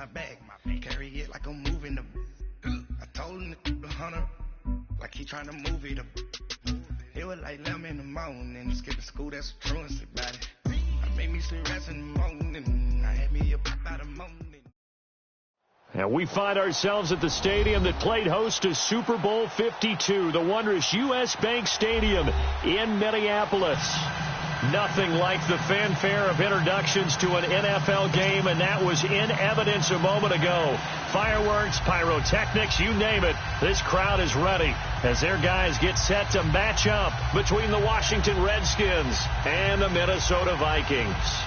my back. Carry it like I'm moving the. I told him to the hunter, like he trying to move it up. It was like 11 in the morning, skipping school, that's a truancy about it. I made me sleep rest in the morning, I had me up about a morning. And we find ourselves at the stadium that played host to Super Bowl 52, the wondrous U.S. Bank Stadium in Minneapolis. Nothing like the fanfare of introductions to an NFL game, and that was in evidence a moment ago. Fireworks, pyrotechnics, you name it. This crowd is ready as their guys get set to match up between the Washington Redskins and the Minnesota Vikings.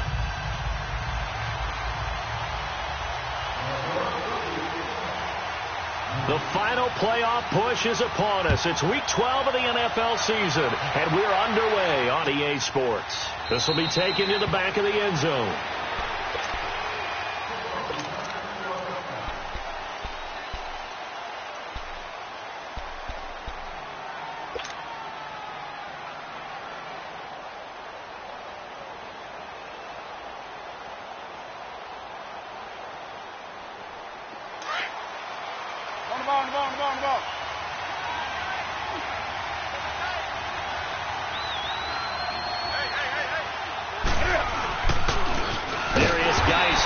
The final playoff push is upon us. It's week 12 of the NFL season, and we're underway on EA Sports. This will be taken to the back of the end zone.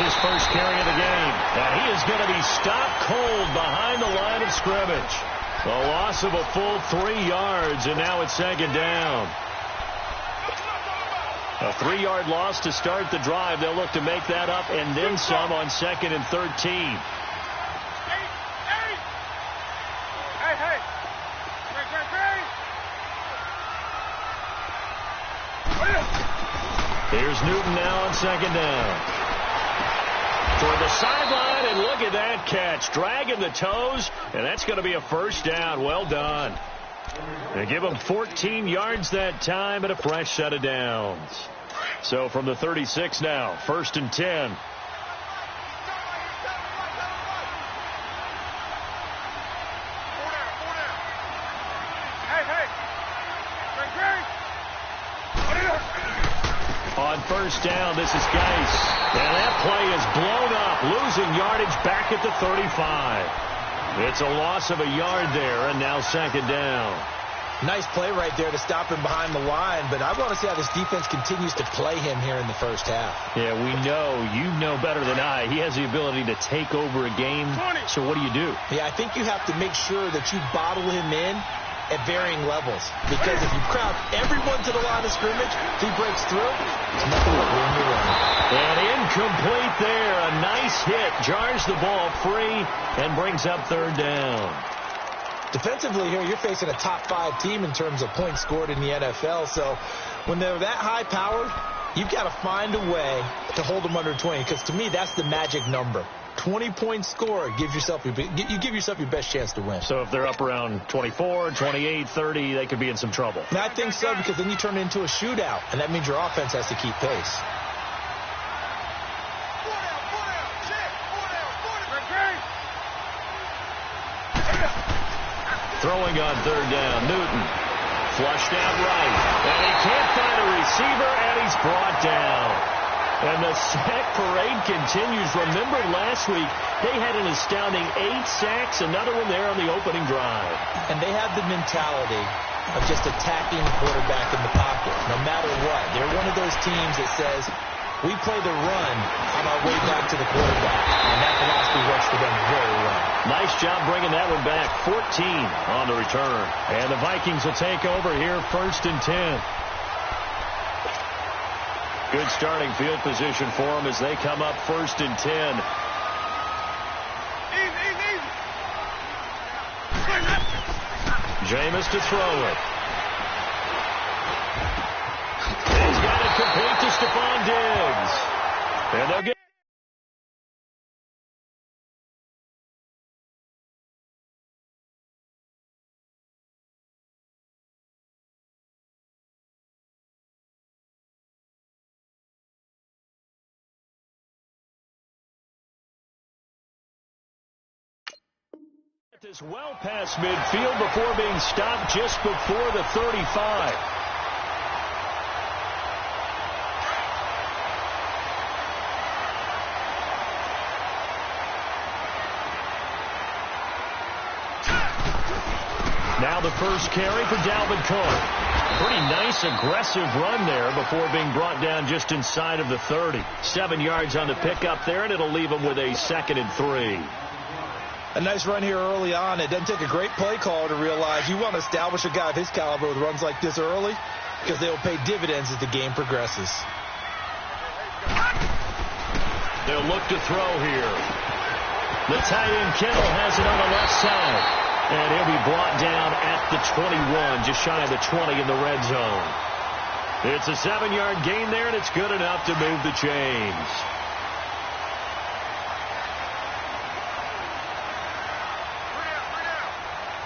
His first carry of the game, and he is going to be stopped cold behind the line of scrimmage. A loss of a full 3 yards, and now it's second down. A 3-yard loss to start the drive. They'll look to make that up and then some on 2nd and 13. Here's Newton now on 2nd down. Toward the sideline, and look at that catch. Dragging the toes, and that's going to be a first down. Well done. They give him 14 yards that time and a fresh set of downs. So from the 36 now, 1st and 10. On 1st down, this is Geis. And that play is blown up, losing yardage back at the 35. It's a loss of a yard there, and now 2nd down. Nice play right there to stop him behind the line, but I want to see how this defense continues to play him here in the first half. Yeah, we know. You know better than I. He has the ability to take over a game. So what do you do? Yeah, I think you have to make sure that you bottle him in at varying levels, because if you crowd everyone to the line of scrimmage, if he breaks through, there's nothing but room to run. And incomplete there. A nice hit. Jars the ball free and brings up 3rd down. Defensively here, you're facing a top 5 team in terms of points scored in the NFL, so when they're that high-powered, you've got to find a way to hold them under 20, because to me, that's the magic number. 20 points scored, you give yourself your best chance to win. So if they're up around 24, 28, 30, they could be in some trouble. And I think so, because then you turn it into a shootout, and that means your offense has to keep pace. Throwing on 3rd down, Newton. Flushed out right. And he can't find a receiver, and he's brought down. And the sack parade continues. Remember last week, they had an astounding 8 sacks, another one there on the opening drive. And they have the mentality of just attacking the quarterback in the pocket, no matter what. They're one of those teams that says, we play the run on our way back to the quarterback. And that philosophy works for them very well. Nice job bringing that one back. 14 on the return. And the Vikings will take over here, 1st and 10. Good starting field position for them as they come up 1st and 10. Jameis to throw it. And he's got it complete to Stephon Diggs. And they'll get this well past midfield before being stopped just before the 35. Now the first carry for Dalvin Cook. Pretty nice, aggressive run there before being brought down just inside of the 30. 7 yards on the pickup there, and it'll leave him with a 2nd and 3. A nice run here early on. It doesn't take a great play caller to realize you want to establish a guy of his caliber with runs like this early because they will pay dividends as the game progresses. They'll look to throw here. The tight end Kittle has it on the left side. And he'll be brought down at the 21, just shy of the 20 in the red zone. It's a 7-yard gain there, and it's good enough to move the chains.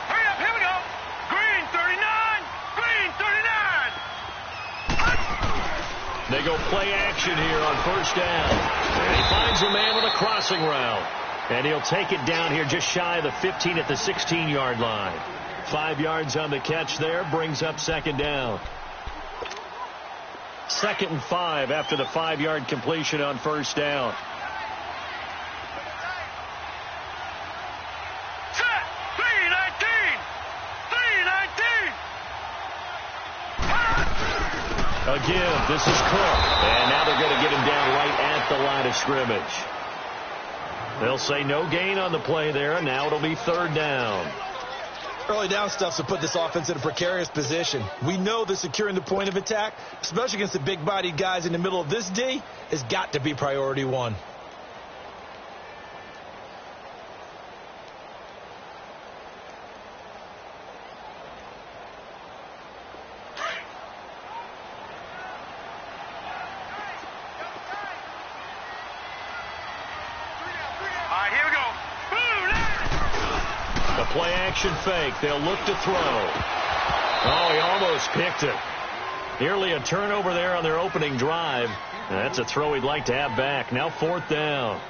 Hurry up, here we go. Green 39, green 39. They go play action here on first down. And he finds a man with a crossing route. And he'll take it down here just shy of the 15 at the 16-yard line. 5 yards on the catch there, brings up 2nd down. 2nd and 5 after the 5-yard completion on first down. Set, 319, 319. Again, this is Cook. And now they're going to get him down right at the line of scrimmage. They'll say no gain on the play there, and now it'll be 3rd down. Early down stuff to put this offense in a precarious position. We know that securing the point of attack, especially against the big-bodied guys in the middle of this D, has got to be priority 1. Play action fake. They'll look to throw. Oh, he almost picked it. Nearly a turnover there on their opening drive. That's a throw he'd like to have back. Now 4th down.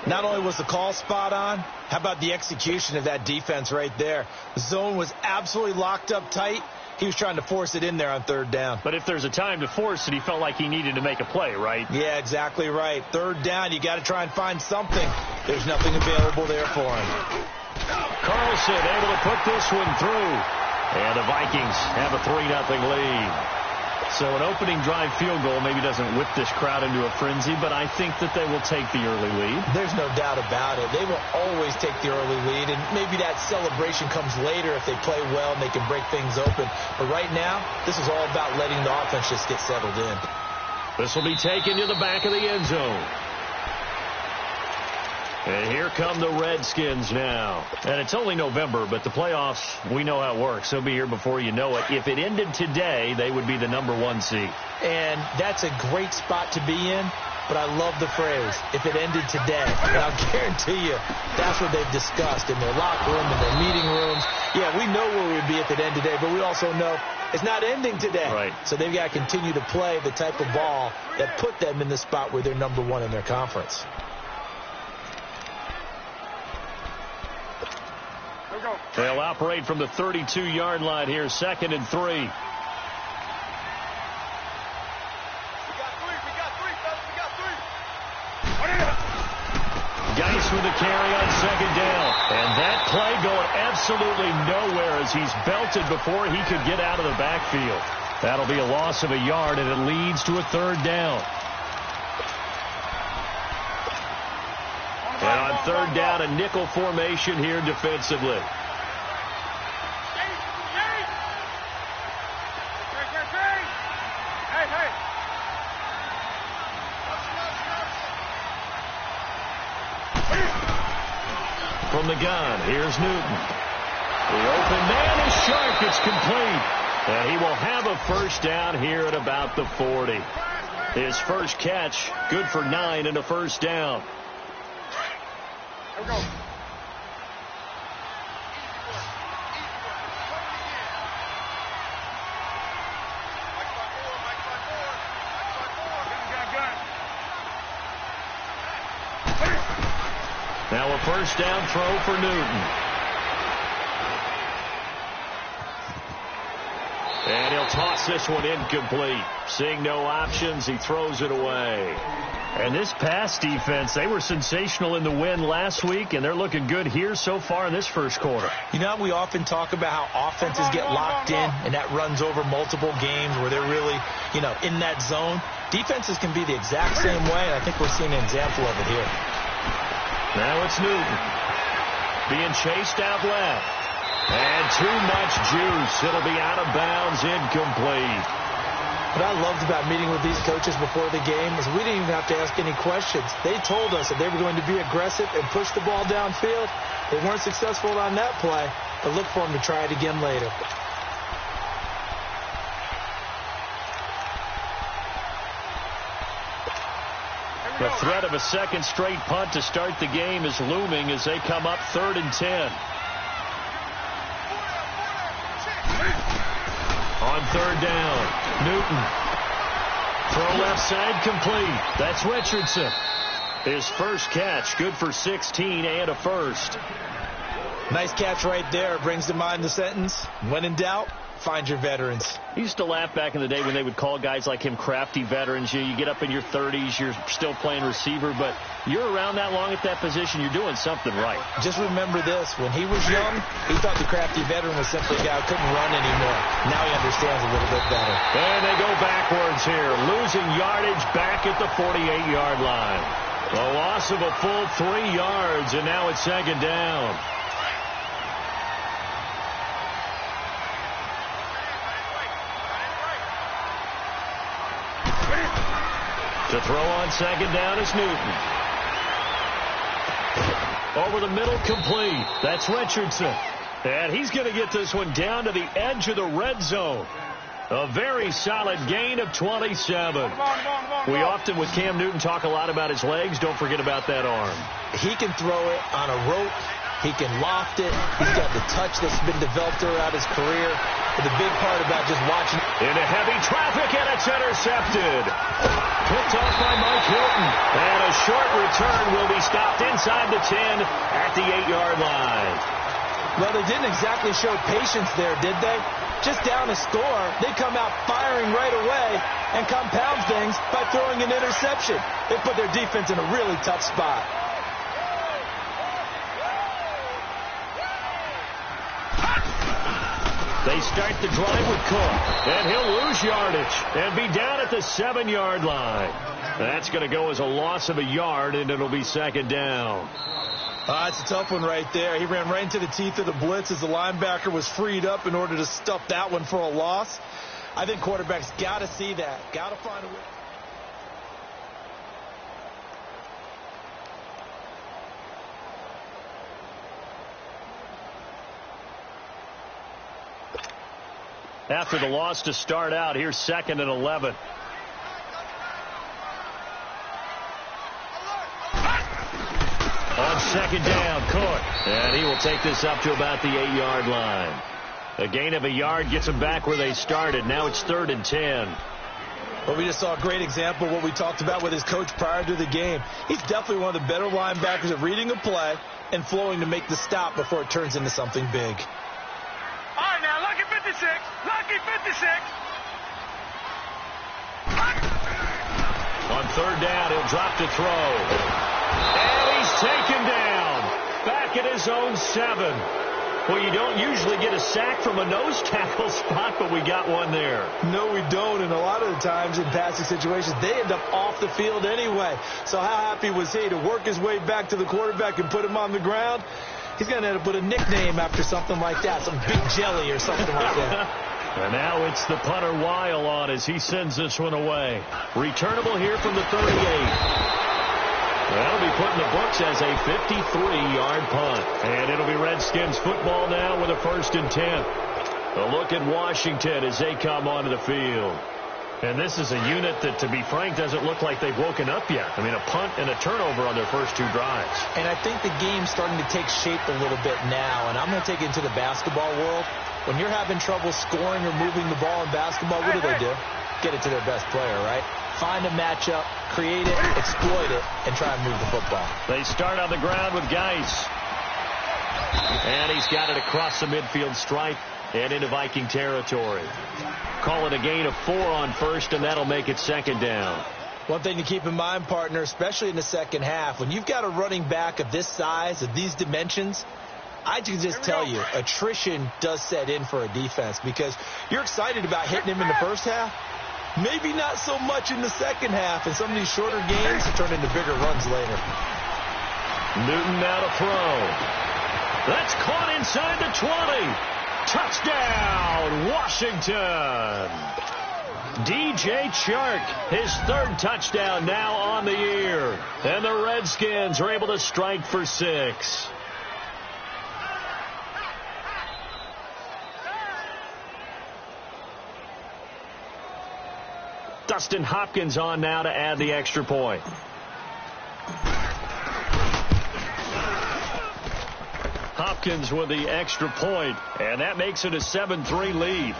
Not only was the call spot on, how about the execution of that defense right there? The zone was absolutely locked up tight. He was trying to force it in there on 3rd down. But if there's a time to force it, he felt like he needed to make a play, right? Yeah, exactly right. 3rd down, you got to try and find something. There's nothing available there for him. Carlson able to put this one through. And the Vikings have a 3-0 lead. So an opening drive field goal maybe doesn't whip this crowd into a frenzy, but I think that they will take the early lead. There's no doubt about it. They will always take the early lead, and maybe that celebration comes later if they play well and they can break things open. But right now, this is all about letting the offense just get settled in. This will be taken to the back of the end zone. And here come the Redskins now. And it's only November, but the playoffs, we know how it works. They'll be here before you know it. If it ended today, they would be the #1 seed. And that's a great spot to be in, but I love the phrase, if it ended today. And I'll guarantee you, that's what they've discussed in their locker room, in their meeting rooms. Yeah, we know where we'd be if it ended today, but we also know it's not ending today. Right. So they've got to continue to play the type of ball that put them in the spot where they're #1 in their conference. They'll operate from the 32-yard line here, 2nd and 3. We got 3, Geis with the carry on 2nd down. And that play going absolutely nowhere as he's belted before he could get out of the backfield. That'll be a loss of a yard, and it leads to a 3rd down. And on 3rd down, a nickel formation here defensively. From the gun, here's Newton. The open man is sharp. It's complete. And he will have a 1st down here at about the 40. His first catch, good for 9 and a 1st down. Here we go. Now a 1st down throw for Newton. And he'll He'll toss this one incomplete. Seeing no options, he throws it away. And this pass defense, they were sensational in the win last week, and they're looking good here so far in this first quarter. You know, we often talk about how offenses get locked in, and that runs over multiple games where they're really, in that zone. Defenses can be the exact same way, and I think we're seeing an example of it here. Now it's Newton being chased out left. And too much juice. It'll be out of bounds, incomplete. What I loved about meeting with these coaches before the game is we didn't even have to ask any questions. They told us that they were going to be aggressive and push the ball downfield. They weren't successful on that play, but look for them to try it again later. The threat of a second straight punt to start the game is looming as they come up 3rd and 10. On 3rd down, Newton. Throw left side complete. That's Richardson. His first catch, good for 16 and a first. Nice catch right there. Brings to mind the sentence, when in doubt, find your veterans. I used to laugh back in the day when they would call guys like him crafty veterans. You get up in your 30s, you're still playing receiver, but you're around that long at that position, you're doing something right. Just remember this. When he was young, he thought the crafty veteran was simply a guy who couldn't run anymore. Now he understands a little bit better. And they go backwards here, losing yardage back at the 48-yard line. A loss of a full 3 yards, and now it's 2nd down. To throw on 2nd down is Newton. Over the middle, complete. That's Richardson. And he's going to get this one down to the edge of the red zone. A very solid gain of 27. We often, with Cam Newton, talk a lot about his legs. Don't forget about that arm. He can throw it on a rope. He can loft it. He's got the touch that's been developed throughout his career. But the big part about just watching... Into heavy traffic, and it's intercepted. Picked off by Mike Hilton. And a short return will be stopped inside the 10 at the 8-yard line. Well, they didn't exactly show patience there, did they? Just down a score, they come out firing right away and compound things by throwing an interception. They put their defense in a really tough spot. They start the drive with Cook, and he'll lose yardage and be down at the 7-yard line. That's going to go as a loss of a yard, and it'll be 2nd down. It's a tough one right there. He ran right into the teeth of the blitz as the linebacker was freed up in order to stuff that one for a loss. I think quarterbacks got to see that. Got to find a way. After the loss to start out, here's 2nd and 11. On 2nd down, Cook. And he will take this up to about the 8-yard line. A gain of a yard gets them back where they started. Now it's 3rd and 10. Well, we just saw a great example of what we talked about with his coach prior to the game. He's definitely one of the better linebackers at reading a play and flowing to make the stop before it turns into something big. All right, now, lucky 56. Lucky 56. On 3rd down, he'll drop to throw. And he's taken down. Back at his own 7. Well, you don't usually get a sack from a nose tackle spot, but we got one there. No, we don't. And a lot of the times in passing situations, they end up off the field anyway. So how happy was he to work his way back to the quarterback and put him on the ground? He's going to end up with a nickname after something like that, some Big Jelly or something like that. And now it's the punter Weil on as he sends this one away. Returnable here from the 38. That'll be put in the books as a 53-yard punt. And it'll be Redskins football now with a 1st and 10. A look at Washington as they come onto the field. And this is a unit that, to be frank, doesn't look like they've woken up yet. I mean, a punt and a turnover on their first 2 drives. And I think the game's starting to take shape a little bit now. And I'm going to take it into the basketball world. When you're having trouble scoring or moving the ball in basketball, what do? Get it to their best player, right? Find a matchup, create it, exploit it, and try and move the football. They start on the ground with Geis. And he's got it across the midfield stripe and into Viking territory. Call it a gain of 4 on first, and that'll make it second down. One thing to keep in mind, partner, especially in the second half, when you've got a running back of this size, of these dimensions, I can just tell you, attrition does set in for a defense because you're excited about hitting him in the first half. Maybe not so much in the second half, and some of these shorter gains turn into bigger runs later. Newton now to throw. That's caught inside the 20. Touchdown, Washington. DJ Chark, his 3rd touchdown now on the year. And the Redskins are able to strike for 6. Dustin Hopkins on now to add the extra point. Hopkins with the extra point, and that makes it a 7-3 lead.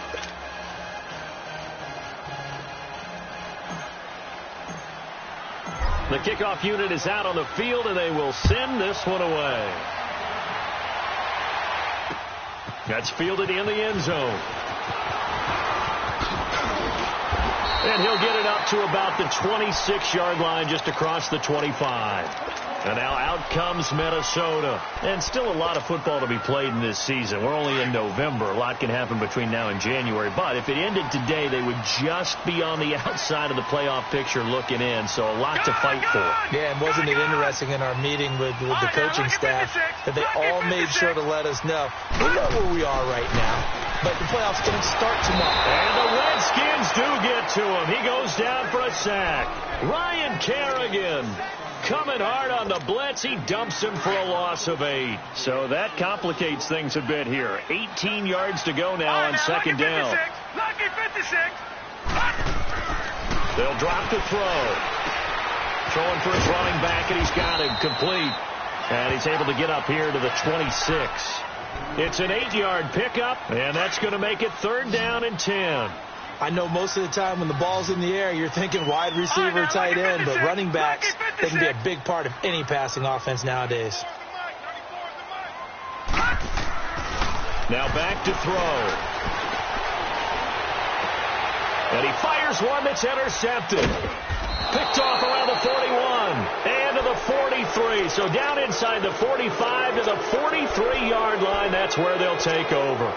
The kickoff unit is out on the field, and they will send this one away. That's fielded in the end zone. And he'll get it up to about the 26-yard line, just across the 25. And now out comes Minnesota. And still a lot of football to be played in this season. We're only in November. A lot can happen between now and January. But if it ended today, they would just be on the outside of the playoff picture looking in. So a lot to fight for. Yeah, and wasn't it interesting in our meeting with the coaching staff that they all made sure to let us know, we know where we are right now, but the playoffs going to start tomorrow. And the Redskins do get to him. He goes down for a sack. Ryan Kerrigan coming hard on the blitz. He dumps him for a loss of 8. So that complicates things a bit here. 18 yards to go now on second down. Lucky 56. They'll drop the throw. Throwing for his running back, and he's got him complete. And he's able to get up here to the 26. It's an 8-yard pickup, and that's going to make it 3rd down and 10. I know most of the time when the ball's in the air, you're thinking wide receiver, tight end, but running backs, they can be a big part of any passing offense nowadays. Now back to throw. And he fires one that's intercepted. Picked off around the 41 and to the 43. So down inside the 45 to the 43-yard line. That's where they'll take over.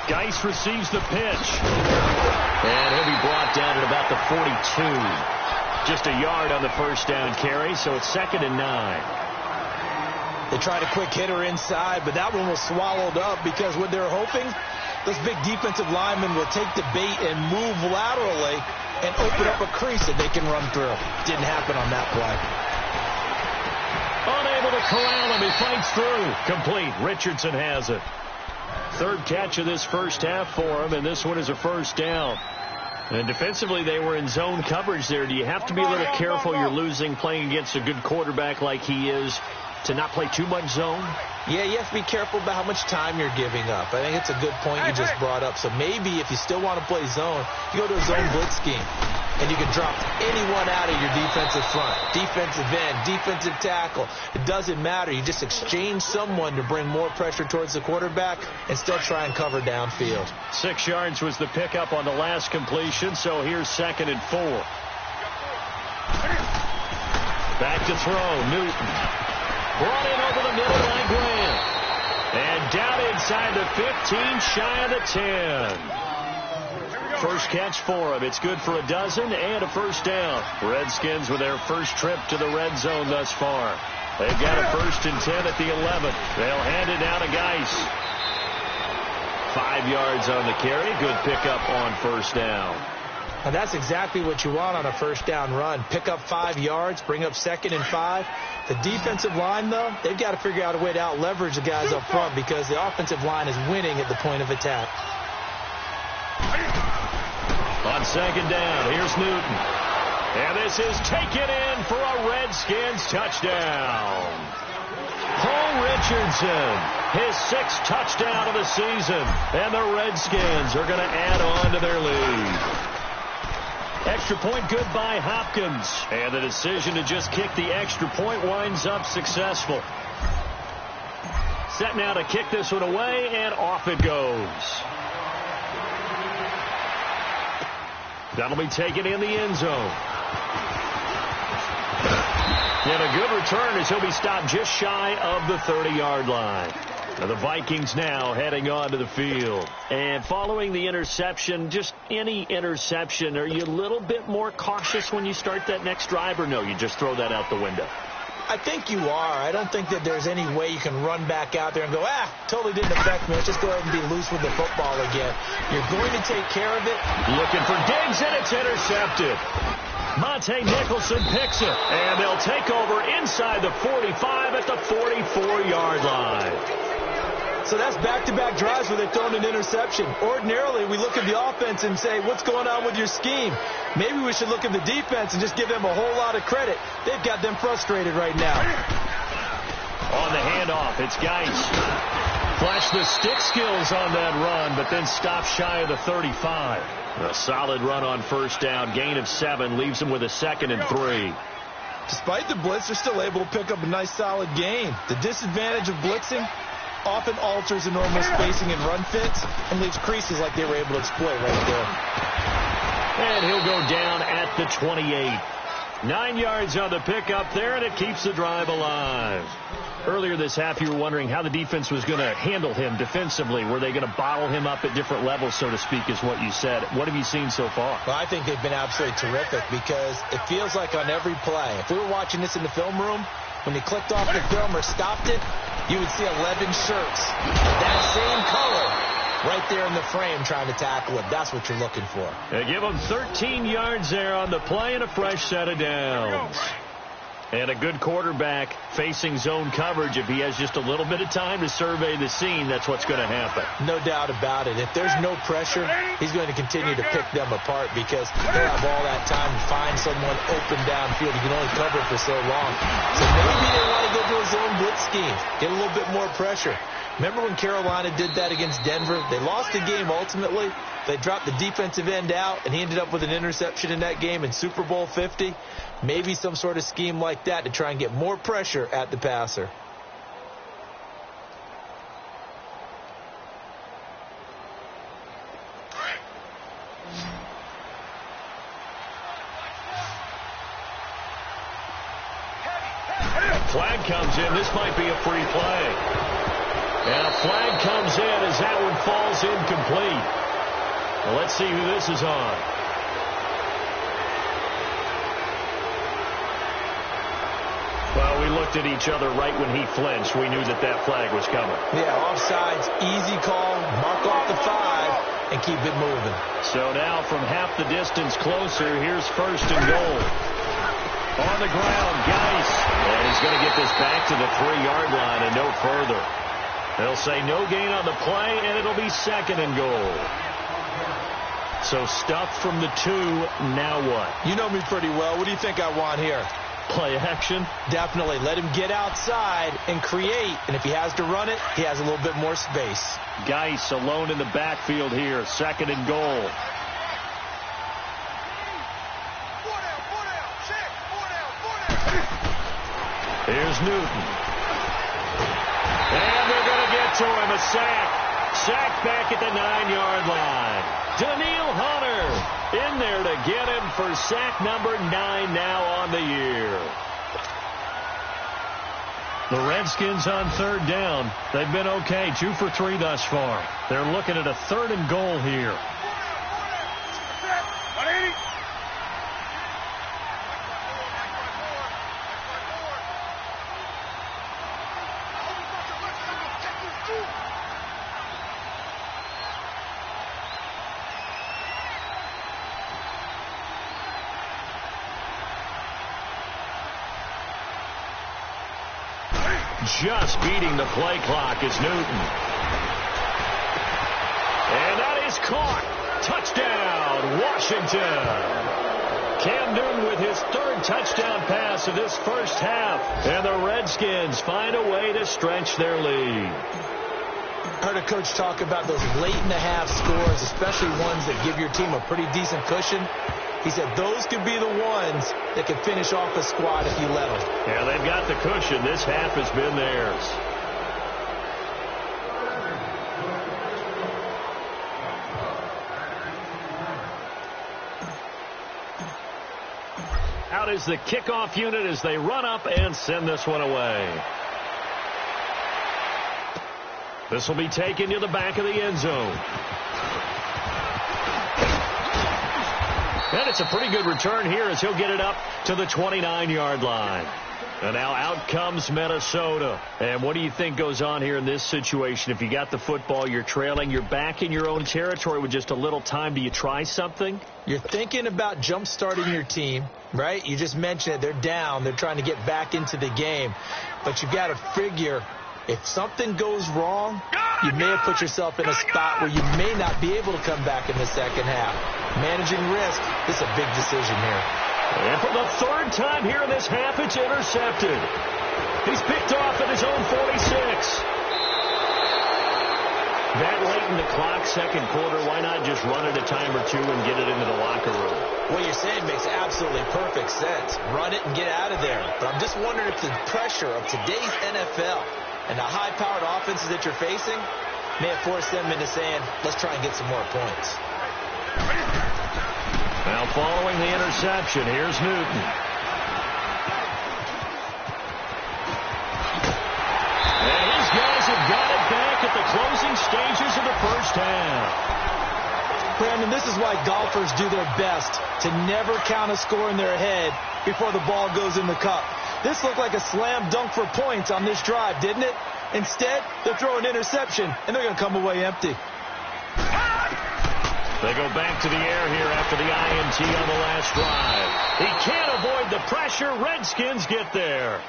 Geis receives the pitch. And he'll be brought down at about the 42. Just a yard on the first down carry, so it's 2nd and 9. They tried a quick hitter inside, but that one was swallowed up because what they're hoping, those big defensive linemen will take the bait and move laterally and open up a crease that they can run through. Didn't happen on that play. Unable to corral him. He fights through. Complete. Richardson has it. 3rd catch of this first half for him, and this one is a first down. And defensively, they were in zone coverage there. Do you have to be a little careful? You're losing, playing against a good quarterback like he is, to not play too much zone? Yeah, you have to be careful about how much time you're giving up. I think it's a good point you just brought up. So maybe if you still want to play zone, you go to a zone blitz scheme. And you can drop anyone out of your defensive front, defensive end, defensive tackle. It doesn't matter. You just exchange someone to bring more pressure towards the quarterback and still try and cover downfield. 6 yards was the pickup on the last completion, so here's 2nd and 4. Back to throw, Newton. Brought in over the middle by Grant. And down inside the 15, shy of the 10. First catch for him. It's good for a dozen and a first down. Redskins with their first trip to the red zone thus far. They've got a 1st and 10 at the 11th. They'll hand it down to Geis. 5 yards on the carry. Good pickup on first down. And that's exactly what you want on a first down run. Pick up 5 yards, bring up 2nd and 5. The defensive line, though, they've got to figure out a way to out-leverage the guys up front because the offensive line is winning at the point of attack. On 2nd down, here's Newton. And this is taken in for a Redskins touchdown. Home Richardson, his 6th touchdown of the season, and the Redskins are going to add on to their lead. Extra point good by Hopkins, and the decision to just kick the extra point winds up successful. Set now to kick this one away, and off it goes. That'll be taken in the end zone. And a good return as he'll be stopped just shy of the 30-yard line. Now the Vikings now heading onto the field. And following the interception, just any interception, are you a little bit more cautious when you start that next drive, or no, you just throw that out the window? I think you are. I don't think that there's any way you can run back out there and go, totally didn't affect me. Let's just go ahead and be loose with the football again. You're going to take care of it. Looking for Diggs, and it's intercepted. Monte Nicholson picks it, and they'll take over inside the 45 at the 44-yard line. So that's back-to-back drives where they're throwing an interception. Ordinarily, we look at the offense and say, what's going on with your scheme? Maybe we should look at the defense and just give them a whole lot of credit. They've got them frustrated right now. On the handoff, it's Geis. Flash the stick skills on that run, but then stops shy of the 35. A solid run on first down. Gain of 7 leaves them with a 2nd and 3. Despite the blitz, they're still able to pick up a nice, solid gain. The disadvantage of blitzing often alters the normal spacing and run fits and leaves creases like they were able to exploit right there. And he'll go down at the 28. 9 yards on the pickup there, and it keeps the drive alive. Earlier this half, you were wondering how the defense was going to handle him defensively. Were they going to bottle him up at different levels, so to speak, is what you said. What have you seen so far? Well, I think they've been absolutely terrific because it feels like on every play, if we were watching this in the film room, when they clicked off the film or stopped it, you would see 11 shirts of that same color right there in the frame trying to tackle it. That's what you're looking for. They give him 13 yards there on the play and a fresh set of downs. And a good quarterback facing zone coverage. If he has just a little bit of time to survey the scene, that's what's going to happen. No doubt about it. If there's no pressure, he's going to continue to pick them apart because they'll have all that time to find someone open downfield. He can only cover for so long. So maybe they want to go to a zone blitz scheme, get a little bit more pressure. Remember when Carolina did that against Denver? They lost the game ultimately. They dropped the defensive end out, and he ended up with an interception in that game in Super Bowl 50. Maybe some sort of scheme like that to try and get more pressure at the passer. Flag comes in. This might be a free play. And a flag comes in as that one falls incomplete. Well, let's see who this is on. Well, we looked at each other right when he flinched. We knew that that flag was coming. Yeah, offsides, easy call, mark off the 5, and keep it moving. So now from half the distance closer, here's 1st and goal. On the ground, Geis. And he's going to get this back to the 3-yard line and no further. They'll say no gain on the play, and it'll be 2nd and goal. So stuff from the 2, now what? You know me pretty well. What do you think I want here? Play action? Definitely. Let him get outside and create. And if he has to run it, he has a little bit more space. Geis alone in the backfield here. 2nd and goal. Here's Newton. And they're going to get to him. A sack. Sack back at the 9-yard line. Daniil Hunter in there to get him for sack number 9 now on the year. The Redskins on 3rd down. They've been okay. 2 for 3 thus far. They're looking at a 3rd and goal here. Just beating the play clock is Newton. And that is caught. Touchdown, Washington. Cam Newton with his third touchdown pass of this first half. And the Redskins find a way to stretch their lead. I heard a coach talk about those late-in-the-half scores, especially ones that give your team a pretty decent cushion. He said those could be the ones that can finish off the squad if you let them. Yeah, they've got the cushion. This half has been theirs. Out is the kickoff unit as they run up and send this one away. This will be taken to the back of the end zone. And it's a pretty good return here as he'll get it up to the 29-yard line. And now out comes Minnesota. And what do you think goes on here in this situation? If you got the football, you're trailing, you're back in your own territory with just a little time. Do you try something? You're thinking about jump-starting your team, right? You just mentioned it. They're down. They're trying to get back into the game. But you've got to figure if something goes wrong, you may have put yourself in a spot where you may not be able to come back in the second half. Managing risk is a big decision here. And for the third time here in this half, it's intercepted. He's picked off at his own 46. That late in the clock, second quarter, why not just run it a time or two and get it into the locker room? What you're saying makes absolutely perfect sense. Run it and get out of there. But I'm just wondering if the pressure of today's NFL and the high-powered offenses that you're facing may have forced them into saying, let's try and get some more points. Now following the interception, here's Newton. And his guys have got it back at the closing stages of the first half. Brandon, this is why golfers do their best to never count a score in their head before the ball goes in the cup. This looked like a slam dunk for points on this drive, didn't it? Instead, they'll throw an interception, and they're going to come away empty. They go back to the air here after the INT on the last drive. He can't avoid the pressure. Redskins get there.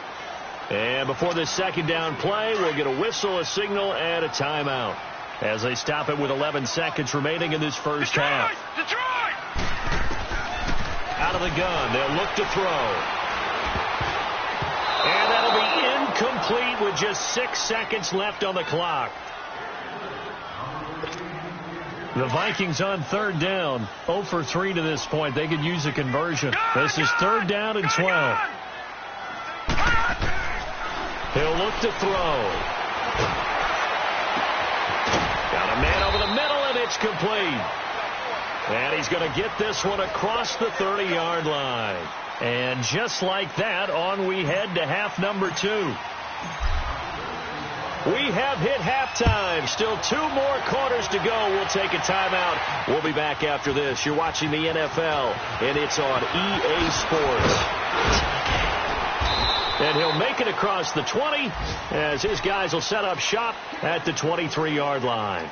And before this second down play, we'll get a whistle, a signal, and a timeout as they stop it with 11 seconds remaining in this first half. Out of the gun, they'll look to throw. And that'll be incomplete with just 6 seconds left on the clock. The Vikings on third down, 0 for 3 to this point. They could use a conversion. This is third down and 12. He'll look to throw. Got a man over the middle, and it's complete. And he's going to get this one across the 30-yard line. And just like that, on we head to half number 2. We have hit halftime. Still 2 more quarters to go. We'll take a timeout. We'll be back after this. You're watching the NFL, and it's on EA Sports. And he'll make it across the 20 as his guys will set up shop at the 23-yard line.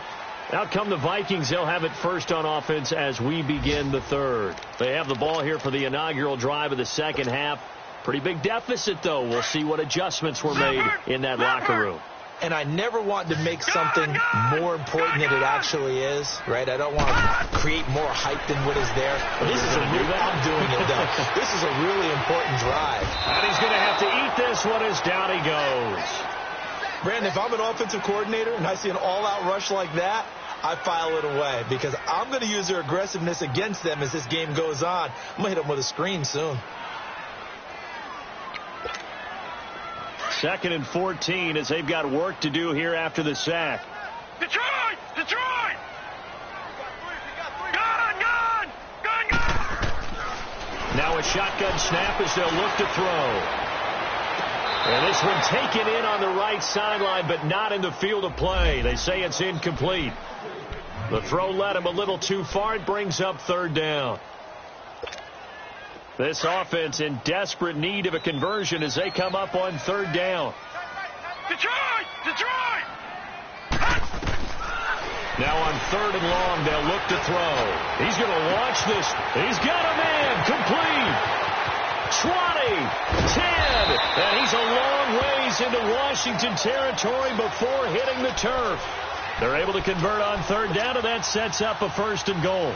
Out come the Vikings. They'll have it first on offense as we begin the third. They have the ball here for the inaugural drive of the second half. Pretty big deficit, though. We'll see what adjustments were made in that locker room. And I never want to make something more important than it actually is, right? I don't want to create more hype than what is there. This is I'm doing it, though. This is a really important drive. And he's going to have to eat this one as down he goes. Brandon, if I'm an offensive coordinator and I see an all-out rush like that, I file it away because I'm going to use their aggressiveness against them as this game goes on. I'm going to hit them with a screen soon. 2nd and 14 as they've got work to do here after the sack. Detroit! Detroit! Gun! Now a shotgun snap as they'll look to throw. And this one taken in on the right sideline, but not in the field of play. They say it's incomplete. The throw led him a little too far. It brings up third down. This offense in desperate need of a conversion as they come up on third down. Detroit! Detroit! Now on third and long, they'll look to throw. He's going to launch this. He's got a man. Complete. 20, 10, and he's a long ways into Washington territory before hitting the turf. They're able to convert on third down, and that sets up a 1st and goal.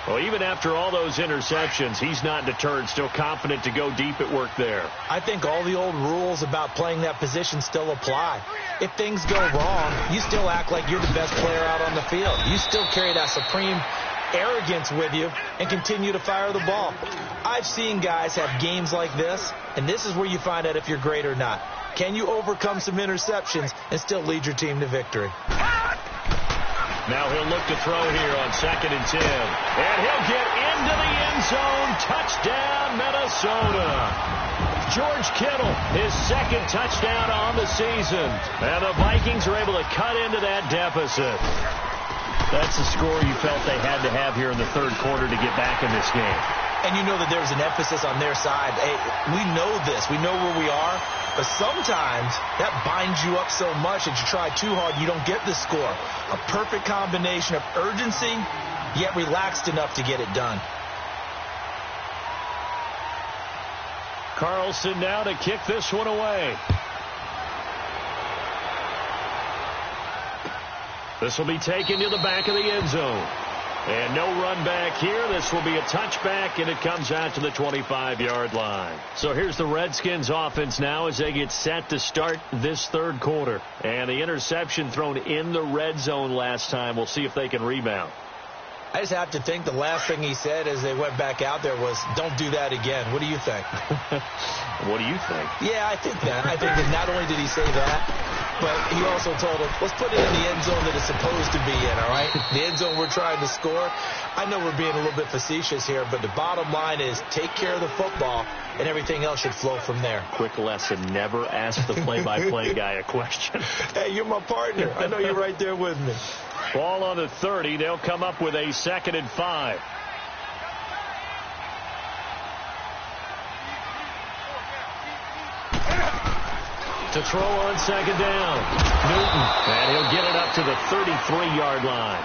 Well, even after all those interceptions, he's not deterred, still confident to go deep at work there. I think all the old rules about playing that position still apply. If things go wrong, you still act like you're the best player out on the field. You still carry that supreme arrogance with you and continue to fire the ball. I've seen guys have games like this, and this is where you find out if you're great or not. Can you overcome some interceptions and still lead your team to victory? Now he'll look to throw here on 2nd and 10. And he'll get into the end zone. Touchdown, Minnesota. George Kittle, his 2nd touchdown on the season. And the Vikings are able to cut into that deficit. That's the score you felt they had to have here in the 3rd quarter to get back in this game. And you know that there's an emphasis on their side. Hey, we know this. We know where we are. But sometimes that binds you up so much that you try too hard, you don't get the score. A perfect combination of urgency, yet relaxed enough to get it done. Carlson now to kick this one away. This will be taken to the back of the end zone. And no run back here. This will be a touchback, and it comes out to the 25-yard line. So here's the Redskins offense now as they get set to start this 3rd quarter. And the interception thrown in the red zone last time. We'll see if they can rebound. I just have to think the last thing he said as they went back out there was, don't do that again. What do you think? What do you think? Yeah, I think that. I think that not only did he say that, but he also told him, let's put it in the end zone that it's supposed to be in, all right? The end zone we're trying to score. I know we're being a little bit facetious here, but the bottom line is take care of the football, and everything else should flow from there. Quick lesson, never ask the play-by-play guy a question. Hey, you're my partner. I know you're right there with me. Ball on the 30. They'll come up with a 2nd and 5. To throw on 2nd down. Newton. And he'll get it up to the 33-yard line.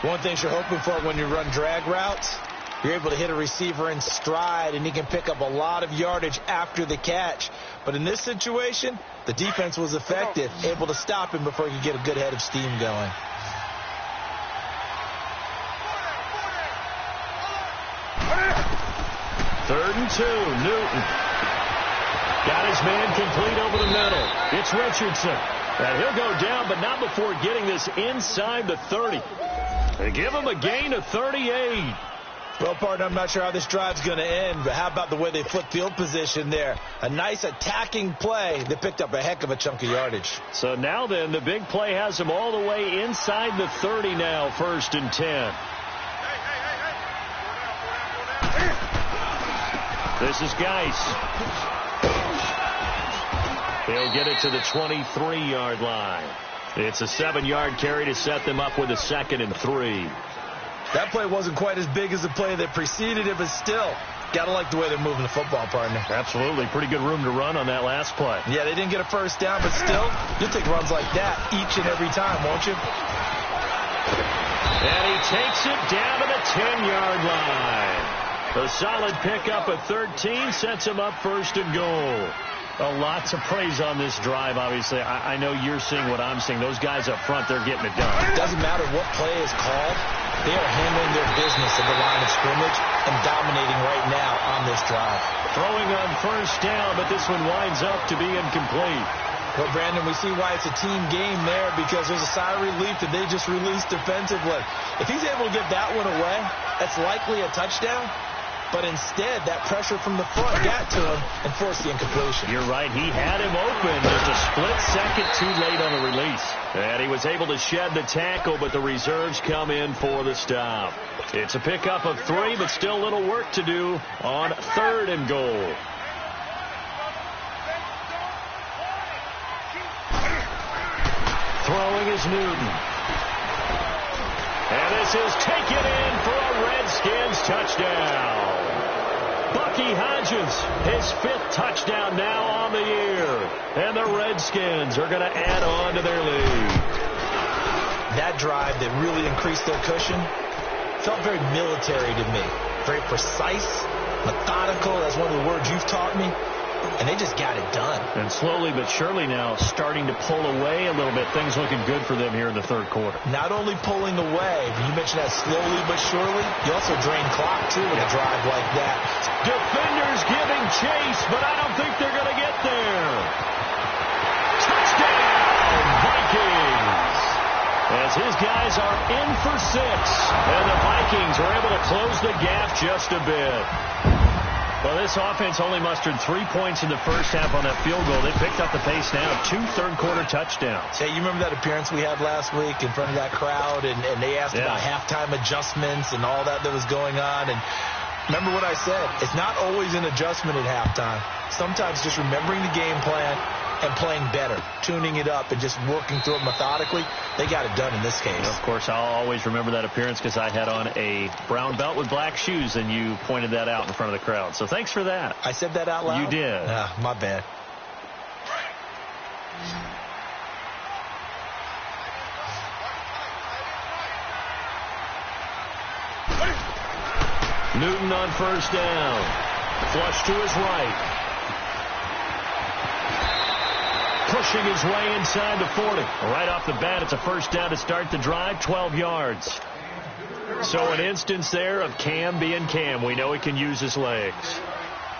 One thing you're hoping for when you run drag routes, you're able to hit a receiver in stride, and he can pick up a lot of yardage after the catch. But in this situation, the defense was effective, able to stop him before he could get a good head of steam going. Third and 2. Newton. Got his man complete over the middle. It's Richardson. And he'll go down, but not before getting this inside the 30. They give him a gain of 38. Well, partner, I'm not sure how this drive's going to end, but how about the way they flipped field position there? A nice attacking play that picked up a heck of a chunk of yardage. So now then, the big play has him all the way inside the 30 now, 1st and 10. This is Geis. He'll get it to the 23-yard line. It's a 7-yard carry to set them up with a 2nd and 3. That play wasn't quite as big as the play that preceded it, but still, got to like the way they're moving the football, partner. Absolutely. Pretty good room to run on that last play. Yeah, they didn't get a first down, but still, you'll take runs like that each and every time, won't you? And he takes it down to the 10-yard line. A solid pickup of 13 sets him up 1st and goal. Lots of praise on this drive, obviously. I know you're seeing what I'm seeing. Those guys up front, they're getting it done. It doesn't matter what play is called. They are handling their business at the line of scrimmage and dominating right now on this drive. Throwing on 1st down, but this one winds up to be incomplete. Well, Brandon, we see why it's a team game there, because there's a sigh of relief that they just released defensively. If he's able to get that one away, that's likely a touchdown. But instead, that pressure from the front got to him and forced the incompletion. You're right. He had him open. Just a split second too late on the release. And he was able to shed the tackle, but the reserves come in for the stop. It's a pickup of 3, but still a little work to do on 3rd and goal. Throwing is Newton. And this is taken in for a Redskins touchdown. Bucky Hodges, his 5th touchdown now on the year. And the Redskins are going to add on to their lead. That drive that really increased their cushion felt very military to me. Very precise, methodical. That's one of the words you've taught me. and they just got it done. And slowly but surely now starting to pull away a little bit. Things looking good for them here in the third quarter. Not only pulling away, you mentioned that slowly but surely, you also drain clock, too, with a drive like that. Defenders giving chase, but I don't think they're going to get there. Touchdown, Vikings! As his guys are in for 6, and the Vikings are able to close the gap just a bit. Well, this offense only mustered 3 points in the first half on that field goal. They picked up the pace now, 2 third-quarter touchdowns. Hey, you remember that appearance we had last week in front of that crowd, and they asked about halftime adjustments and all that was going on, and remember what I said. It's not always an adjustment at halftime. Sometimes just remembering the game plan and playing better, tuning it up and just working through it methodically. They got it done in this case. Of course, I'll always remember that appearance because I had on a brown belt with black shoes, and you pointed that out in front of the crowd. So thanks for that. I said that out loud? You did. My bad. Newton on first down. Flush to his right. Pushing his way inside the 40. Right off the bat, it's a first down to start the drive, 12 yards. So an instance there of Cam being Cam. We know he can use his legs.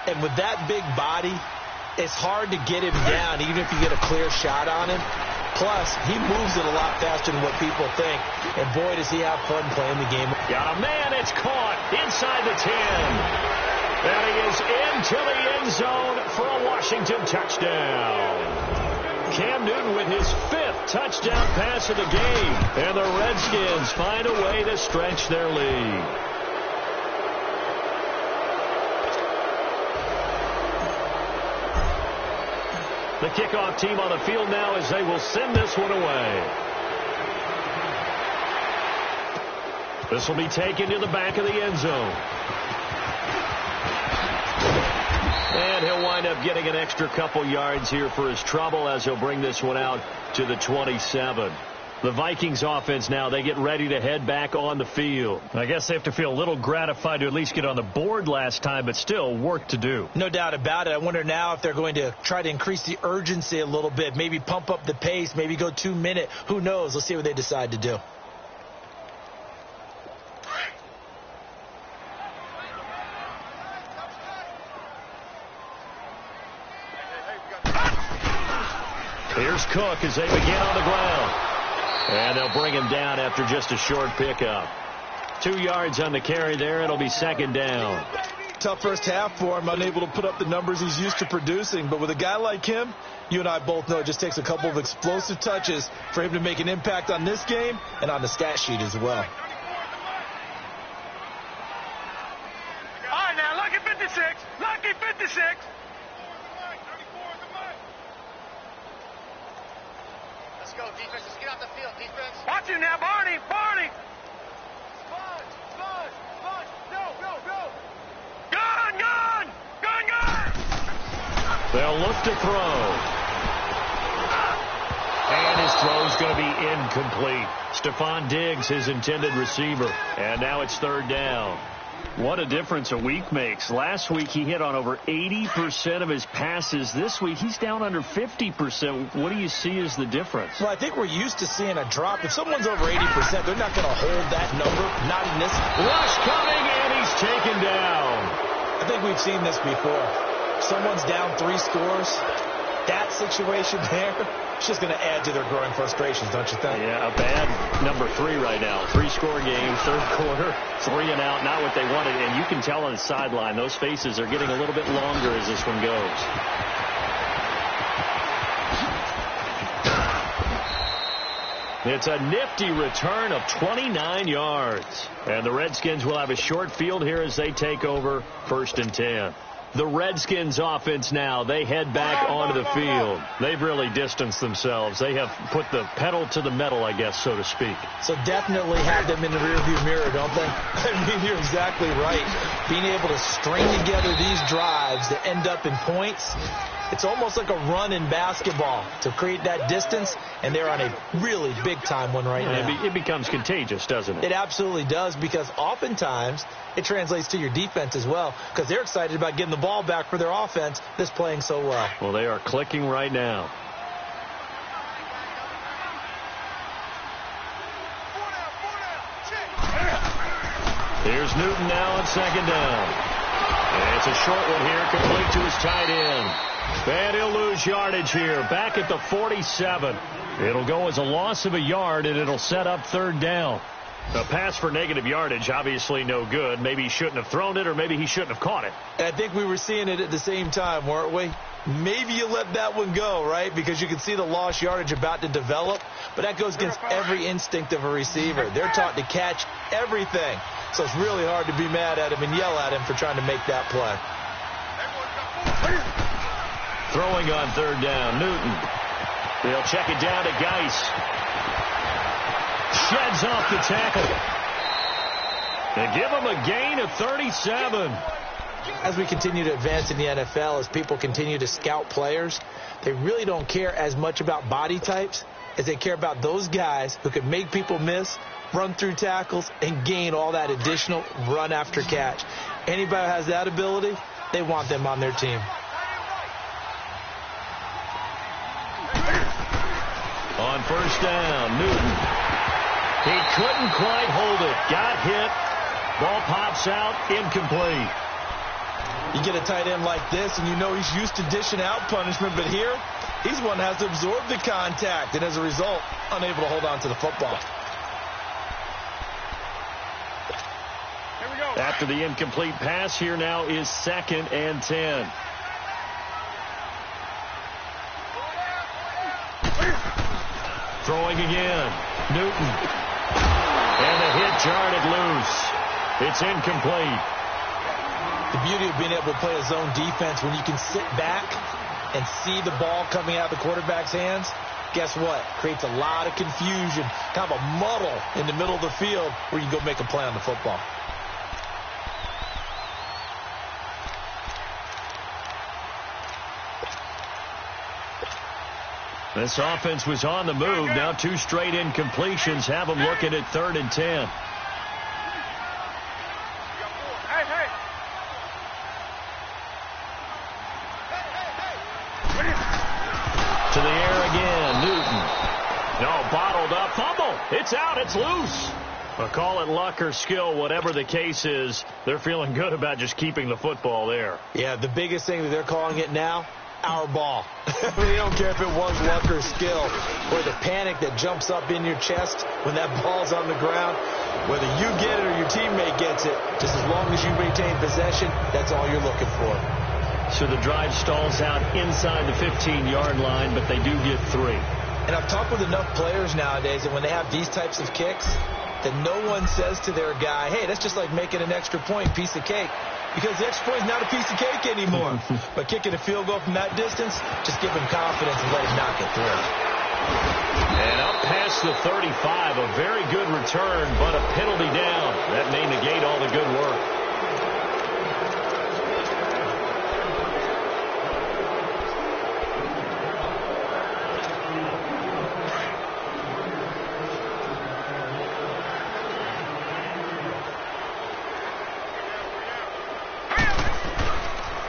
And with that big body, it's hard to get him down, even if you get a clear shot on him. Plus, he moves it a lot faster than what people think. And boy, does he have fun playing the game. Got a man, it's caught inside the 10. And he is into the end zone for a Washington touchdown. Cam Newton with his 5th touchdown pass of the game. And the Redskins find a way to stretch their lead. The kickoff team on the field now as they will send this one away. This will be taken to the back of the end zone. And he'll wind up getting an extra couple yards here for his trouble as he'll bring this one out to the 27. The Vikings offense now, they get ready to head back on the field. I guess they have to feel a little gratified to at least get on the board last time, but still work to do. No doubt about it. I wonder now if they're going to try to increase the urgency a little bit, maybe pump up the pace, maybe go 2 minute. Who knows? Let's see what they decide to do. Here's Cook as they begin on the ground. And they'll bring him down after just a short pickup. 2 yards on the carry there. It'll be second down. Tough first half for him, unable to put up the numbers he's used to producing. But with a guy like him, you and I both know it just takes a couple of explosive touches for him to make an impact on this game and on the stat sheet as well. All right, now, lucky 56. Lucky 56. Let's go, defense. Let's get out the field, defense. Watch him now, Barney. Barney. Go. Gun. They'll look to throw. And his throw's going to be incomplete. Stephon Diggs, his intended receiver. And now it's third down. What a difference a week makes. Last week he hit on over 80% of his passes. This week he's down under 50%. What do you see as the difference? Well, I think we're used to seeing a drop. If someone's over 80%, they're not going to hold that number. Not in this. Rush coming, and he's taken down. I think we've seen this before. Someone's down 3 scores. That situation there, it's just going to add to their growing frustrations, don't you think? Yeah, a bad number 3 right now. 3-score game, third quarter, 3 and out, not what they wanted. And you can tell on the sideline, those faces are getting a little bit longer as this one goes. It's a nifty return of 29 yards. And the Redskins will have a short field here as they take over 1st and 10. The Redskins offense now, they head back onto the field. They've really distanced themselves. They have put the pedal to the metal, I guess, so to speak. So definitely have them in the rearview mirror, don't they? I mean, you're exactly right. Being able to string together these drives that end up in points, It's almost like a run in basketball to create that distance, and they're on a really big-time one right now. It becomes contagious, doesn't it? It absolutely does, because oftentimes it translates to your defense as well, because they're excited about getting the ball back for their offense that's playing so well. Well, they are clicking right now. Here's Newton now on second down. And it's a short one here, complete to his tight end. And he'll lose yardage here, back at the 47. It'll go as a loss of a yard, and it'll set up third down. A pass for negative yardage, obviously no good. Maybe he shouldn't have thrown it, or maybe he shouldn't have caught it. I think we were seeing it at the same time, weren't we? Maybe you let that one go, right? Because you can see the lost yardage about to develop. But that goes against every instinct of a receiver. They're taught to catch everything. So it's really hard to be mad at him and yell at him for trying to make that play. Throwing on third down, Newton. They'll check it down to Geis. Sheds off the tackle. They give him a gain of 37. As we continue to advance in the NFL, as people continue to scout players, they really don't care as much about body types as they care about those guys who can make people miss, run through tackles, and gain all that additional run after catch. Anybody who has that ability, they want them on their team. On first down, Newton. He couldn't quite hold it. Got hit. Ball pops out, incomplete. You get a tight end like this, and you know he's used to dishing out punishment, but here, he's one that has to absorb the contact, and as a result, unable to hold on to the football. Here we go. After the incomplete pass, here now is 2nd and 10. Throwing again. Newton. And the hit jarred it loose. It's incomplete. The beauty of being able to play a zone defense when you can sit back and see the ball coming out of the quarterback's hands, guess what? Creates a lot of confusion, kind of a muddle in the middle of the field where you can go make a play on the football. This offense was on the move. Now 2 straight incompletions have them looking at 3rd and 10. To the air again, Newton. No, bottled up, fumble. It's out, it's loose. Well, call it luck or skill, whatever the case is, they're feeling good about just keeping the football there. Yeah, the biggest thing that they're calling it now, our ball. They don't care if it was luck or skill, or the panic that jumps up in your chest when that ball's on the ground. Whether you get it or your teammate gets it, just as long as you retain possession, that's all you're looking for. So the drive stalls out inside the 15-yard line, but they do get 3. And I've talked with enough players nowadays that when they have these types of kicks, that no one says to their guy, hey, that's just like making an extra point, piece of cake. Because the extra point is not a piece of cake anymore. But kicking a field goal from that distance, just give him confidence and let him knock it through. And up past the 35, a very good return, but a penalty down. That may negate all the good work.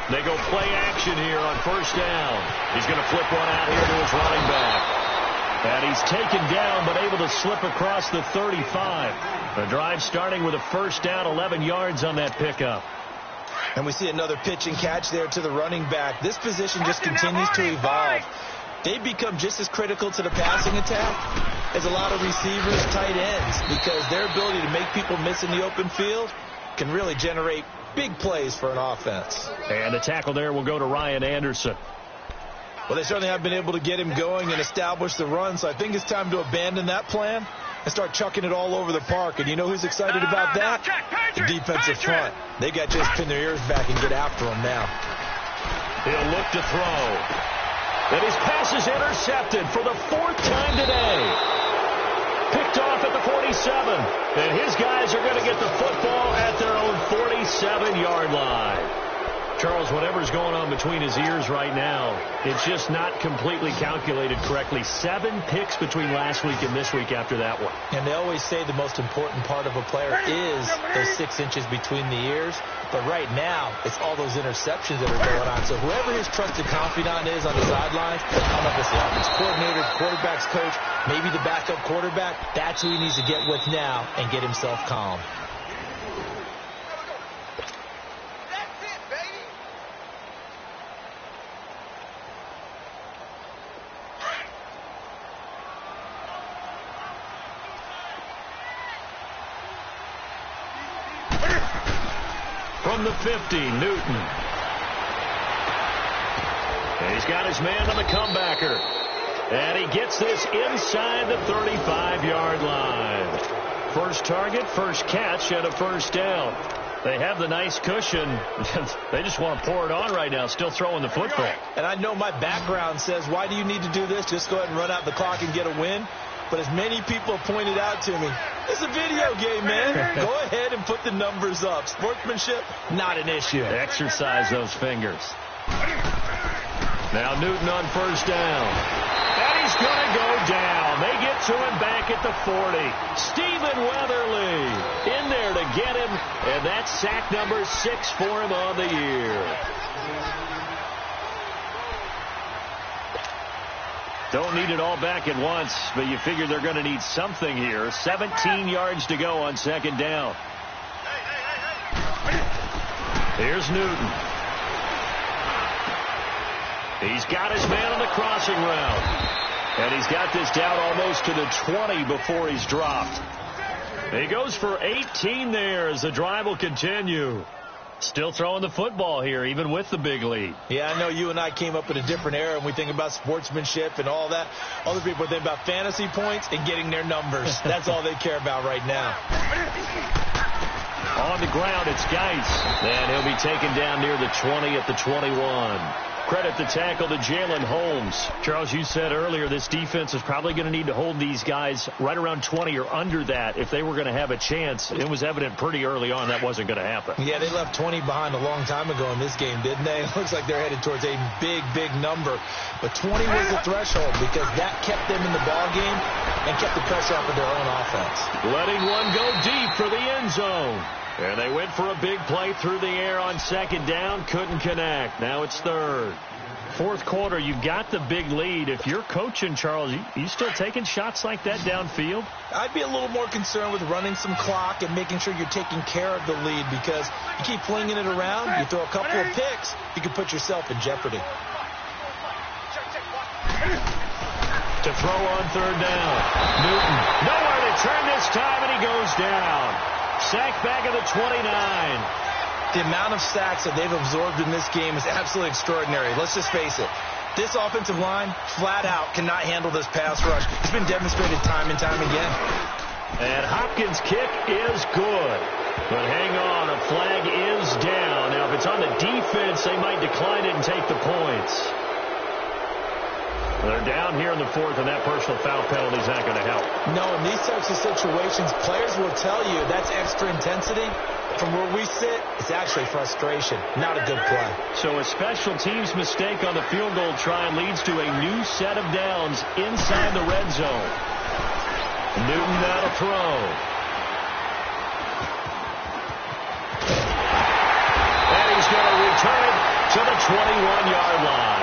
They go play action here on first down. He's going to flip one out here to his running back. And he's taken down but able to slip across the 35. The drive starting with a first down, 11 yards on that pickup. And we see another pitch and catch there to the running back. This position just continues to evolve. They become just as critical to the passing attack as a lot of receivers, tight ends, because their ability to make people miss in the open field can really generate big plays for an offense. And the tackle there will go to Ryan Anderson. Well, they certainly have been able to get him going and establish the run, so I think it's time to abandon that plan and start chucking it all over the park. And you know who's excited about that? The defensive front. They got just pin their ears back and get after him now. He'll look to throw. And his pass is intercepted for the 4th time today. Picked off at the 47. And his guys are going to get the football at their own 47-yard line. Charles, whatever's going on between his ears right now, it's just not completely calculated correctly. 7 picks between last week and this week after that one. And they always say the most important part of a player is those 6 inches between the ears. But right now, it's all those interceptions that are going on. So whoever his trusted confidant is on the sidelines, I don't know if it's the offensive coordinator, quarterback's coach, maybe the backup quarterback, that's who he needs to get with now and get himself calm. From the 50, Newton. And he's got his man on the comebacker. And he gets this inside the 35-yard line. First target, first catch, and a first down. They have the nice cushion. They just want to pour it on right now, still throwing the football. And I know my background says, why do you need to do this? Just go ahead and run out the clock and get a win. But as many people have pointed out to me, it's a video game, man. Go ahead and put the numbers up. Sportsmanship, not an issue. Exercise those fingers. Now Newton on first down. And he's going to go down. They get to him back at the 40. Stephen Weatherly in there to get him. And that's sack number 6 for him on the year. Don't need it all back at once, but you figure they're going to need something here. 17 yards to go on second down. Here's Newton. He's got his man on the crossing route. And he's got this down almost to the 20 before he's dropped. He goes for 18 there as the drive will continue. Still throwing the football here, even with the big lead. Yeah, I know you and I came up in a different era, and we think about sportsmanship and all that. Other people think about fantasy points and getting their numbers. That's all they care about right now. On the ground, it's Geis. And he'll be taken down near the 20 at the 21. Credit the tackle to Jalen Holmes. Charles, you said earlier this defense is probably going to need to hold these guys right around 20 or under that if they were going to have a chance. It was evident pretty early on that wasn't going to happen. Yeah, they left 20 behind a long time ago in this game, didn't they? It looks like they're headed towards a big, big number. But 20 was the threshold because that kept them in the ball game and kept the pressure off of their own offense. Letting one go deep for the end zone. And they went for a big play through the air on second down. Couldn't connect. Now it's third. Fourth quarter, you got the big lead. If you're coaching, Charles, you still taking shots like that downfield? I'd be a little more concerned with running some clock and making sure you're taking care of the lead because you keep flinging it around, you throw a couple of picks, you can put yourself in jeopardy. To throw on third down. Newton, nowhere to turn this time, and he goes down. Sack back at the 29. The amount of sacks that they've absorbed in this game is absolutely extraordinary. Let's just face it. This offensive line, flat out, cannot handle this pass rush. It's been demonstrated time and time again. And Hopkins' kick is good. But hang on, a flag is down. Now, if it's on the defense, they might decline it and take the points. They're down here in the fourth, and that personal foul penalty is not going to help. No, in these types of situations, players will tell you that's extra intensity. From where we sit, it's actually frustration, not a good play. So a special teams mistake on the field goal try leads to a new set of downs inside the red zone. Newton now to throw. And he's going to return it to the 21-yard line.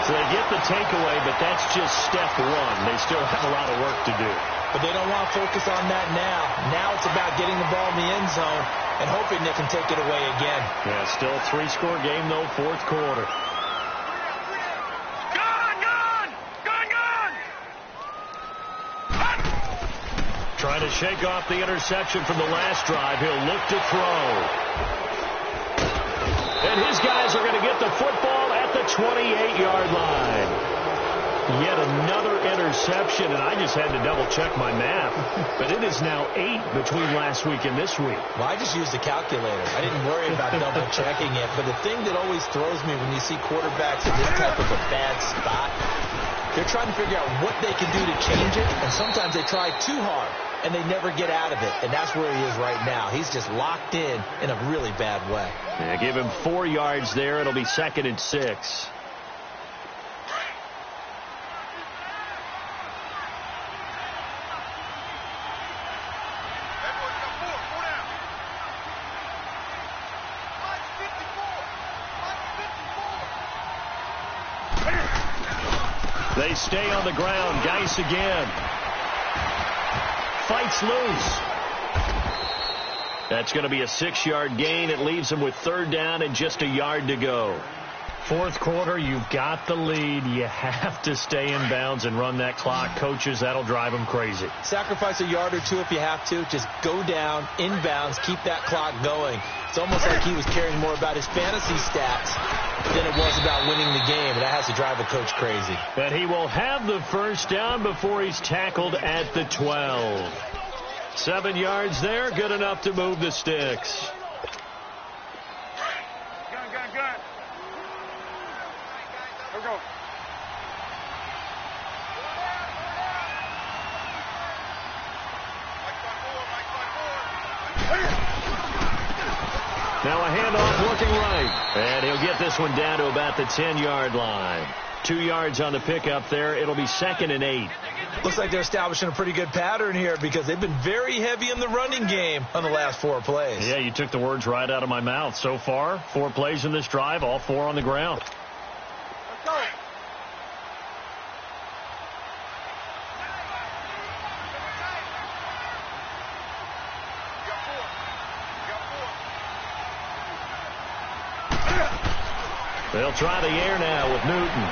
So they get the takeaway, but that's just step one. They still have a lot of work to do. But they don't want to focus on that now. Now it's about getting the ball in the end zone and hoping they can take it away again. Yeah, still a 3-score game, though, fourth quarter. Trying to shake off the interception from the last drive. He'll look to throw. And his guys are going to get the football at the 28-yard line. Yet another interception, and I just had to double-check my math. But it is now 8 between last week and this week. Well, I just used a calculator. I didn't worry about double-checking it. But the thing that always throws me when you see quarterbacks in this type of a bad spot, they're trying to figure out what they can do to change it, and sometimes they try too hard. and they never get out of it. And that's where he is right now. He's just locked in a really bad way. Yeah, give him 4 yards there. It'll be 2nd and 6. They stay on the ground. Geis again. Fights loose. That's going to be a 6-yard gain. It leaves him with 3rd down and just a yard to go. 4th quarter, you've got the lead. You have to stay in bounds and run that clock. Coaches, that'll drive them crazy. Sacrifice a yard or two if you have to. Just go down, in bounds, keep that clock going. It's almost like he was caring more about his fantasy stats than it was about winning the game. And that has to drive a coach crazy. But he will have the 1st down before he's tackled at the 12. 7 yards there, good enough to move the sticks. Gun. Here we go. Now a handoff looking right. And he'll get this one down to about the 10-yard line. 2 yards on the pickup there. It'll be 2nd and 8. Looks like they're establishing a pretty good pattern here because they've been very heavy in the running game on the last 4 plays. Yeah, you took the words right out of my mouth. So far, 4 plays in this drive, all 4 on the ground. Let's go. They'll try the air now with Newton.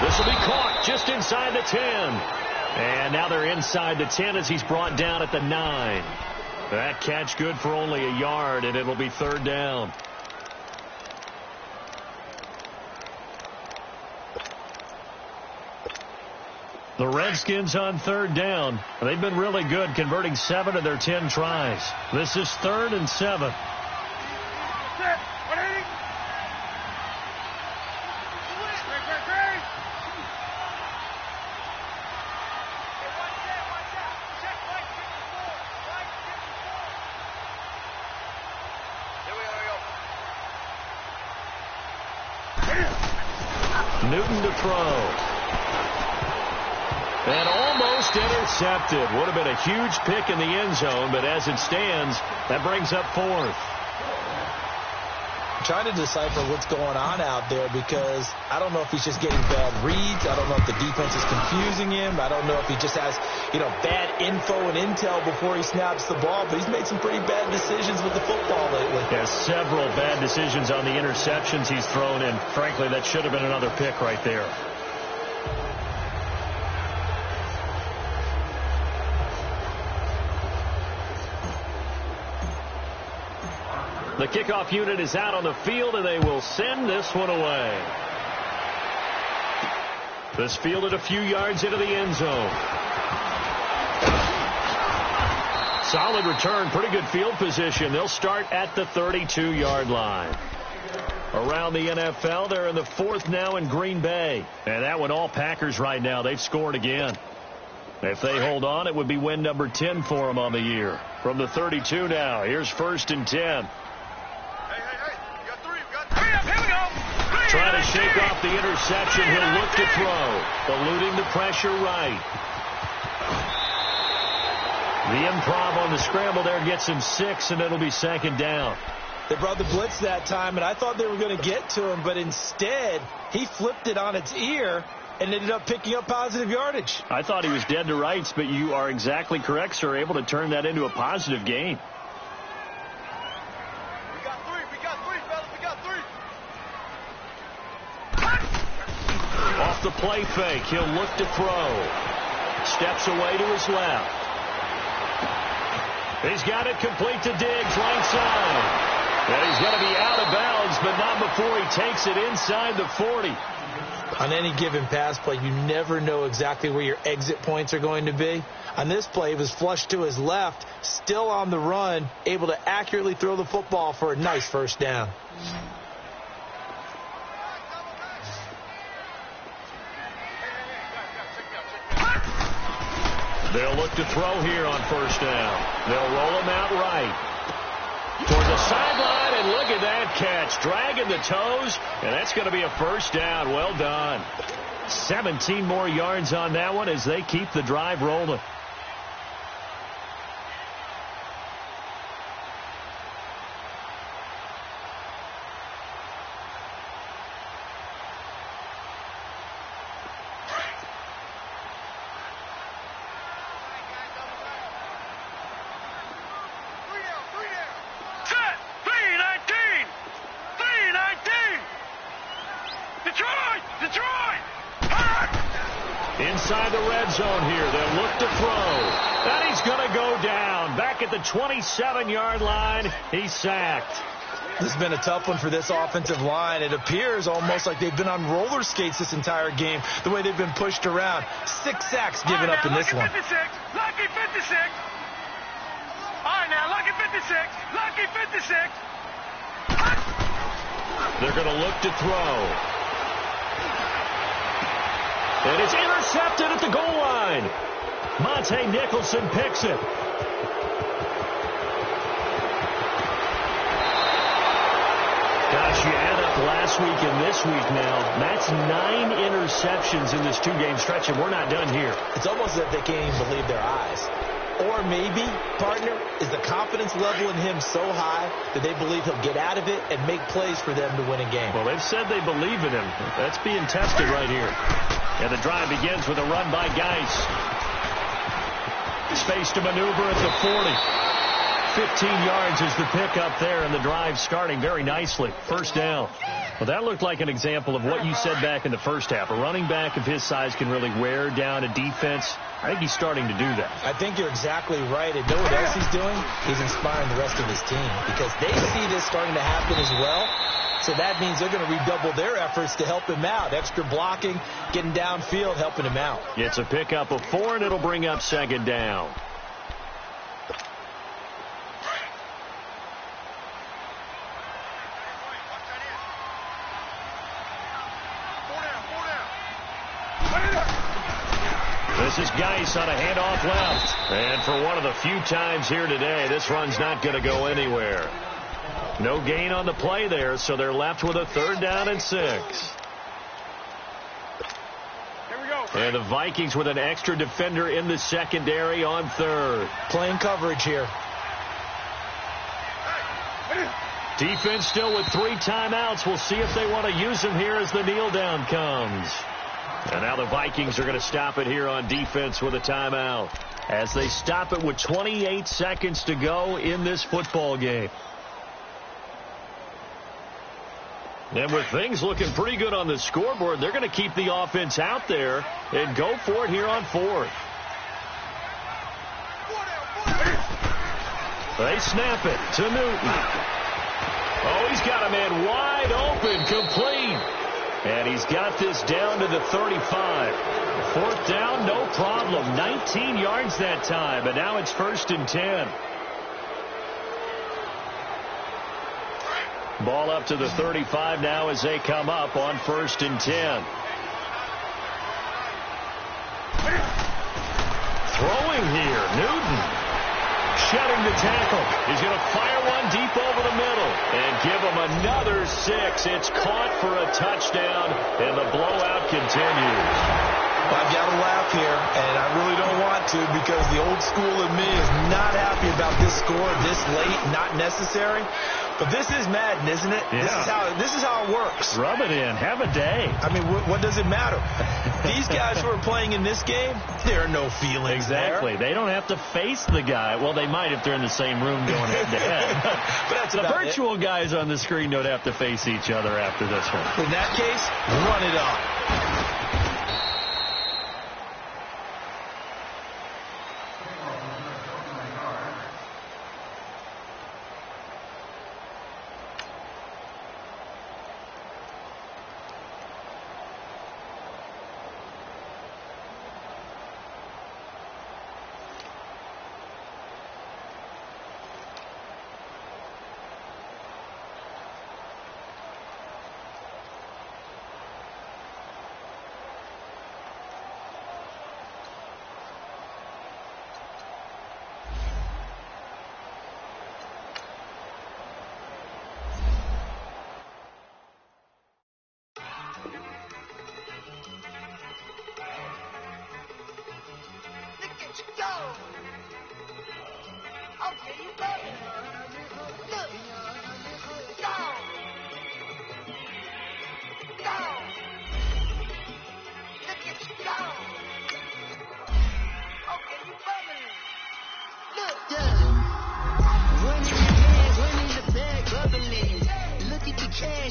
This will be caught just inside the 10. And now they're inside the 10 as he's brought down at the 9. That catch good for only a yard, and it'll be 3rd down. The Redskins on 3rd down. They've been really good, converting 7 of their 10 tries. This is 3rd and 7. Newton to throw. And almost intercepted. Would have been a huge pick in the end zone, but as it stands, that brings up 4th. I'm trying to decipher what's going on out there because I don't know if he's just getting bad reads. I don't know if the defense is confusing him. I don't know if he just has, bad info and intel before he snaps the ball, but he's made some pretty bad decisions with the football lately. Yeah, several bad decisions on the interceptions he's thrown, and frankly, that should have been another pick right there. The kickoff unit is out on the field, and they will send this one away. This fielded a few yards into the end zone. Solid return, pretty good field position. They'll start at the 32-yard line. Around the NFL, they're in the 4th now in Green Bay. And that one all Packers right now. They've scored again. If they hold on, it would be win number 10 for them on the year. From the 32 now, here's 1st and 10. Trying to shake off the interception. He'll look to throw. Eluding the pressure right. The improv on the scramble there gets him 6, and it'll be 2nd down. They brought the blitz that time, and I thought they were going to get to him, but instead, he flipped it on its ear and ended up picking up positive yardage. I thought he was dead to rights, but you are exactly correct, sir. Able to turn that into a positive gain. Off the play fake, he'll look to throw. Steps away to his left. He's got it complete to Diggs, right side. And he's going to be out of bounds, but not before he takes it inside the 40. On any given pass play, you never know exactly where your exit points are going to be. On this play, it was flushed to his left, still on the run, able to accurately throw the football for a nice 1st down. They'll look to throw here on first down. They'll roll him out right. Toward the sideline, and look at that catch. Dragging the toes, and that's going to be a first down. Well done. 17 more yards on that one as they keep the drive rolling. Inside the red zone here. They'll look to throw. And he's going to go down. Back at the 27-yard line. He's sacked. This has been a tough one for this offensive line. It appears almost like they've been on roller skates this entire game, the way they've been pushed around. 6 sacks given up in this one. Lucky 56. Lucky 56. All right, now, lucky 56. Lucky 56. They're going to look to throw. And it's intercepted at the goal line. Monte Nicholson picks it. Gosh, you add up last week and this week now. That's 9 interceptions in this 2-game stretch, and we're not done here. It's almost as if they can't even believe their eyes. Or maybe, partner, is the confidence level in him so high that they believe he'll get out of it and make plays for them to win a game. Well, they've said they believe in him. That's being tested right here. And the drive begins with a run by Geis. Space to maneuver at the 40. 15 yards is the pickup there, and the drive starting very nicely. First down. Well, that looked like an example of what you said back in the first half. A running back of his size can really wear down a defense. I think he's starting to do that. I think you're exactly right. And know what else he's doing? He's inspiring the rest of his team because they see this starting to happen as well. So that means they're going to redouble their efforts to help him out. Extra blocking, getting downfield, helping him out. It's a pickup of 4, and it'll bring up second down. This is Geis on a handoff left. And for one of the few times here today, this run's not going to go anywhere. No gain on the play there, so they're left with a 3rd down and 6. Here we go. And the Vikings with an extra defender in the secondary on 3rd. Playing coverage here. Defense still with 3 timeouts. We'll see if they want to use them here as the kneel down comes. And now the Vikings are going to stop it here on defense with a timeout as they stop it with 28 seconds to go in this football game. And with things looking pretty good on the scoreboard, they're going to keep the offense out there and go for it here on 4th. They snap it to Newton. Oh, he's got a man wide open, complete. And he's got this down to the 35. 4th down, no problem. 19 yards that time, and now it's 1st and 10. Ball up to the 35 now as they come up on 1st and 10. Throwing here, Newton. Shedding the tackle. He's going to fire one deep over the middle and give him another 6. It's caught for a touchdown, and the blowout continues. I've got to laugh here, and I really don't want to because the old school in me is not happy about this score this late, not necessary. But this is Madden, isn't it? Yeah. This is how it works. Rub it in. Have a day. I mean, what does it matter? These guys who are playing in this game, there are no feelings Exactly. there. They don't have to face the guy. Well, they might if they're in the same room going head-to-head. But that's the virtual guys on the screen don't have to face each other after this one. In that case, run it on.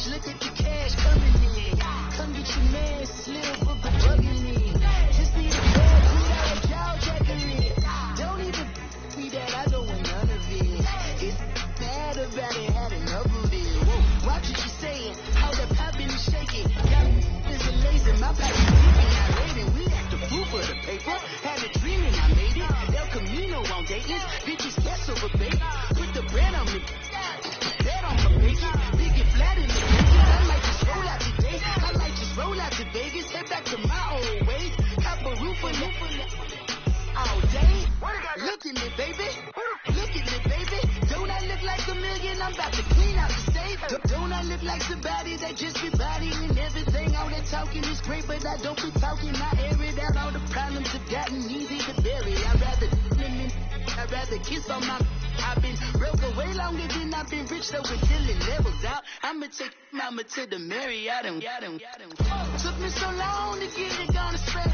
Look at the cash coming in. Come get your man, Slim, for the bugging in. Just need a bag, without a jaw jacking in. Don't even be that, I don't want none of it. It's bad about it, had enough of it. Whoa, watch what you saying, how the poppin' is shaking. Got is a lazy, my pocket's deep, I laid it. We act the fool for the paper. Had a dream and I made it. El Camino on Dayton's, bitches guess over bait. Put the brand on me, bet on my bacon. Big and flat in the roll out to Vegas, head back to my old ways. Cop a roof all day. Look at me, baby. Look at me, baby. Don't I look like a million? I'm about to clean out the state. Don't I look like somebody that just be bodying everything? All that talking is great, but I don't be talking. I air it out. All the problems have gotten easy to bury. I'd rather kiss on my. I've been broke away longer than I've been rich, so until it levels out, I'ma take mama to the Marriott and got him. Took me so long to get it gonna spread